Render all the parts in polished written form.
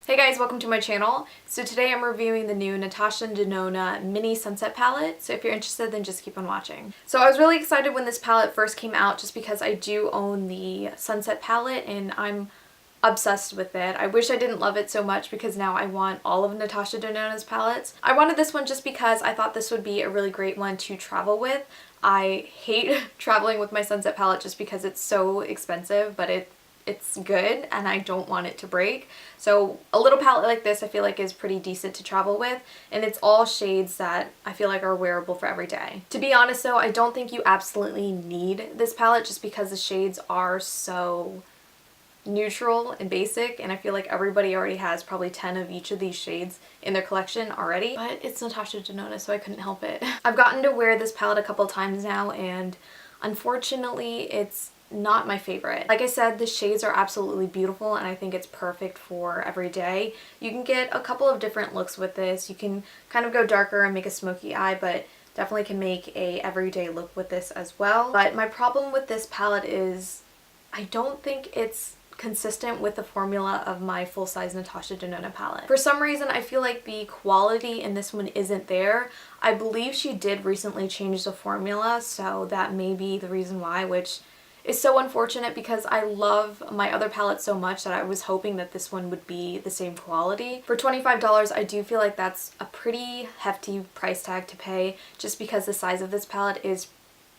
Hey guys, welcome to my channel. So today I'm reviewing the new Natasha Denona mini sunset palette. So if you're interested, then just keep on watching. So I was really excited when this palette first came out just because I do own the sunset palette and I'm obsessed with it. I wish I didn't love it so much because now I want all of Natasha Denona's palettes. I wanted this one just because I thought this would be a really great one to travel with. I hate traveling with my sunset palette just because it's so expensive, but it's good and I don't want it to break. So a little palette like this I feel like is pretty decent to travel with, and it's all shades that I feel like are wearable for every day. To be honest though, I don't think you absolutely need this palette just because the shades are so neutral and basic, and I feel like everybody already has probably 10 of each of these shades in their collection already, but it's Natasha Denona, so I couldn't help it. I've gotten to wear this palette a couple times now and unfortunately it's not my favorite. Like I said, the shades are absolutely beautiful and I think it's perfect for every day. You can get a couple of different looks with this. You can kind of go darker and make a smoky eye, but definitely can make a everyday look with this as well. But my problem with this palette is I don't think it's consistent with the formula of my full-size Natasha Denona palette. For some reason, I feel like the quality in this one isn't there. I believe she did recently change the formula, so that may be the reason why, which is so unfortunate because I love my other palette so much that I was hoping that this one would be the same quality. For $25, I do feel like that's a pretty hefty price tag to pay just because the size of this palette is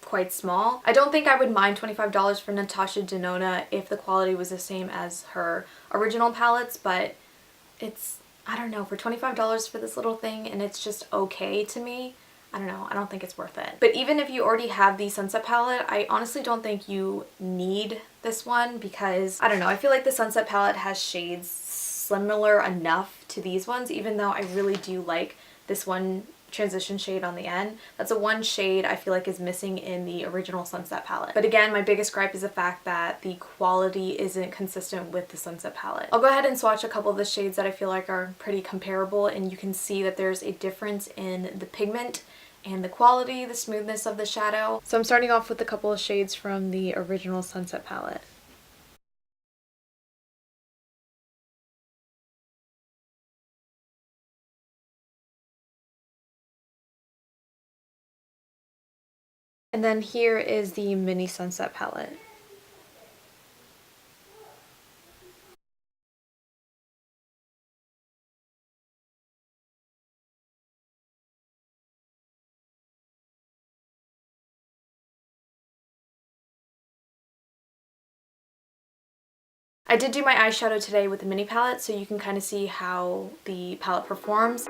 quite small. I don't think I would mind $25 for Natasha Denona if the quality was the same as her original palettes, but it's, I don't know, for $25 for this little thing and it's just okay to me. I don't know, I don't think it's worth it. But even if you already have the Sunset palette, I honestly don't think you need this one because, I don't know, I feel like the Sunset palette has shades similar enough to these ones, even though I really do like this one transition shade on the end. That's a one shade I feel like is missing in the original Sunset palette. But again, my biggest gripe is the fact that the quality isn't consistent with the Sunset palette. I'll go ahead and swatch a couple of the shades that I feel like are pretty comparable, and you can see that there's a difference in the pigment and the quality, the smoothness of the shadow. So I'm starting off with a couple of shades from the original Sunset palette. And then here is the mini Sunset palette. I did do my eyeshadow today with the mini palette, so you can kind of see how the palette performs.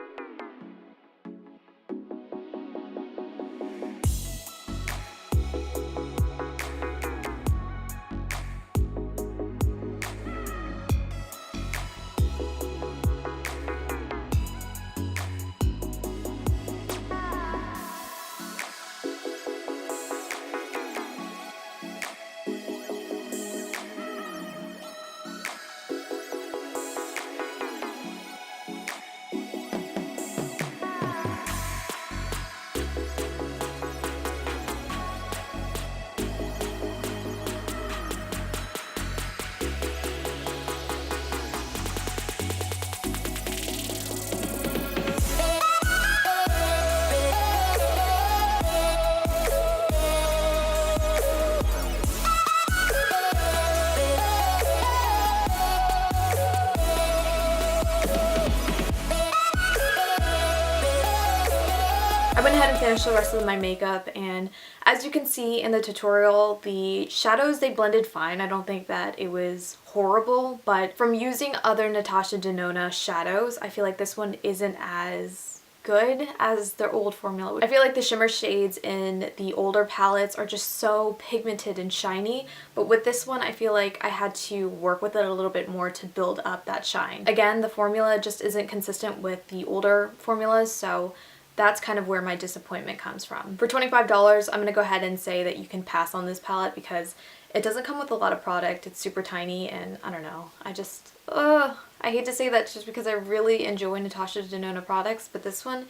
I went ahead and finished the rest of my makeup, and as you can see in the tutorial, the shadows, they blended fine. I don't think that it was horrible, but from using other Natasha Denona shadows, I feel like this one isn't as good as their old formula. I feel like the shimmer shades in the older palettes are just so pigmented and shiny, but with this one I feel like I had to work with it a little bit more to build up that shine. Again, the formula just isn't consistent with the older formulas, so that's kind of where my disappointment comes from. For $25, I'm going to go ahead and say that you can pass on this palette because it doesn't come with a lot of product. It's super tiny and I don't know. I hate to say that just because I really enjoy Natasha Denona products, but this one,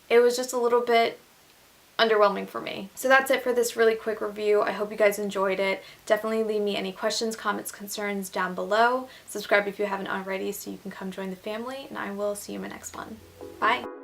it was just a little bit underwhelming for me. So that's it for this really quick review. I hope you guys enjoyed it. Definitely leave me any questions, comments, concerns down below. Subscribe if you haven't already so you can come join the family, and I will see you in my next one. Bye!